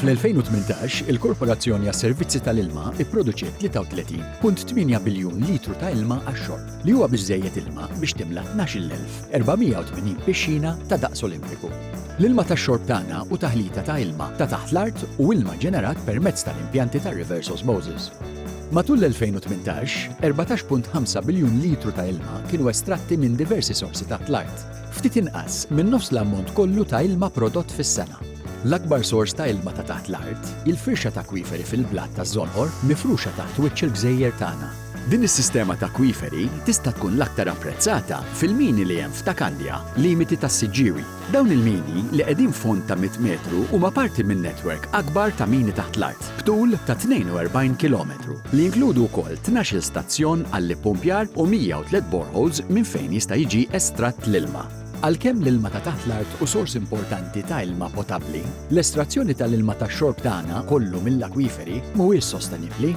Fl-2018, il-Korporazzjoni għas-Servizzi tal-Ilma ipproduċiet 33.8 biljun litru ta' ilma għax-xorb li huwa biżżejjed ilma biex timla 12,480 pixxina ta' daqs Olimpiku. L-ilma tax-xorb tagħna u taħlita ta' ilma ta' taħt l-art u ilma ġenerat permezz tal-impjanti ta' reverse osmosis. Matul l-2018, 14.5 biljun litru ta' ilma kienu estratti minn diversi sorsi taħt l-art, ftit inqas minn nofs l-ammont kollu ta' ilma prodott fis-sena. L-akbar sors ta' ilma ta' taħt l-art, il-firxa ta' akwiferi fil-blat ta' żonqor mifruxa taħt wiċċ il-gżejjer tagħna. Din is-sistema ta' akwiferi tista' tkun l-aktar apprezzata fil-mini li hemm f'Takandja, limiti tas-Siġġiewi. Dawn il-mini li qegħdin fond ta' 100 metru huma parti minn netwerk akbar ta' mini taħt l-art, b'tul ta' 42 km li jinkludu wkoll 12 stazzjon għall-pumpjar u 103 boreholes minn fejn jista' jiġi estratt l-ilma. Għalkemm l-ilma ta' taħt l-art u sors importanti ta' ilma potabbli, l-estrazzjoni tal-ilma tax-xorb tagħna kollu mill-akwiferi mhuwiex sostenibbli.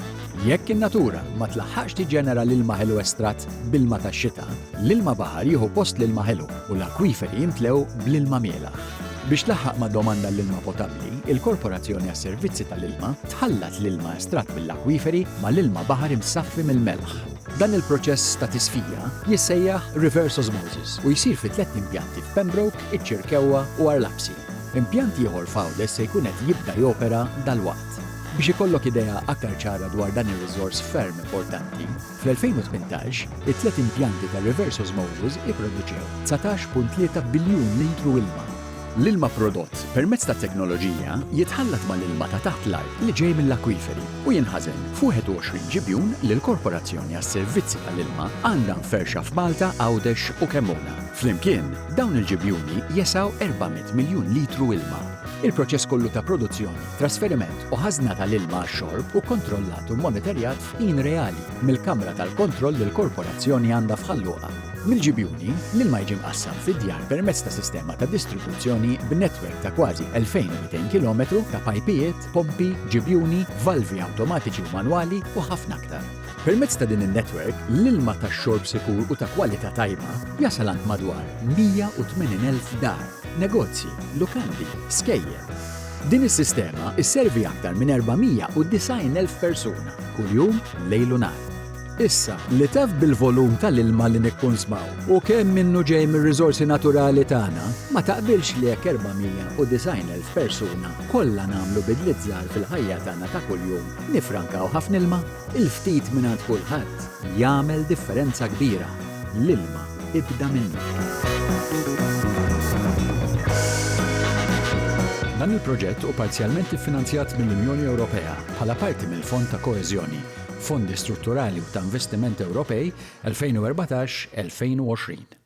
Jekk in-natura ma tlaħħaqx tiġġenera l-ilma ħelu estratt b'ilma tax-xita, l-ilma baħar jieħu post l-ilma ħelu u l-akwiferi jimtlew bl-ilma miela. Biex tlaħħaq ma' domanda l-ilma potabbli, il-Korporazzjoni għas-Servizzi tal-Ilma tħallat l-ilma estratt mill-akwiferi ma' l-ilma baħar imsaffi mill-melħ. Dan il-proċess ta' tisfija jissejjaħ reverse osmosis u jsir fi 3 impjanti f'Pembroke, iċ-Ċirkewwa u Arlapsi. Impjant ieħor f'Għawdes se jkun qed jibda jopera dalwaqt. Biex ikollok idea aktar ċara dwar dan ir-riżors ferm importanti, fl-2018 it-3 impjanti ta' reverse osmosis ipproduċew 19.3 biljun litru ilma. L-ilma prodott permezz ta' teknoloġija jitħallat mal-ilma ta' taħt l-art li ġej mill-akwiferi u jinħażen f'21 ġibjun li l-Korporazzjoni għas-Servizzi tal-Ilma għandha mferxa f'Malta, Għawdex u Cremona. Flimkien, dawn il-ġibjuni jesaw 400 miljun litru ilma. Il-proċess kollu ta' produzzjoni, trasferiment u ħażna tal-ilma għax-xorb u kontrollat u monitorjat f'ħin reali mill-Kamra tal-Kontroll li l-Korporazzjoni għandha f'Ħalluqa. Mill-ġibjuni, l-ilma jiġi mqassam fid-djar permezz ta' sistema ta' distribuzzjoni b'netwerk ta' kważi 2200 km ta' pajpijiet, pompi, ġibjuni, valvi awtomatiċi u manwali u ħafna aktar. Permezz ta' din in-netwerk, l-ilma tax-xorb sikur u ta' kwalità tajba jasal għand madwar 180,000 dar, negozji, lukandi, skejjel. Din is-sistema isservi aktar minn 490,000 persuna kuljum lejl u nar. Issa, li taf bil-volum tal-ilma li nikkonsmaw u kemm minnu ġej mir-riżorsi naturali tagħna, ma taqbilx li jekk 490,000 persuna kollha nagħmlu bidliet żgħar fil-ħajja tagħna ta' kuljum nifrankaw ħafna ilma. Il-ftit mingħand kulħadd jagħmel differenza kbira. L-ilma ibda minnu. Dan il-proġett hu parzjalment iffinanzjat mill-Unjoni Ewropea bħala parti mill-Fond ta' Koeżjoni, Fondi Strutturali u ta' Investiment Ewropej 2014-2020.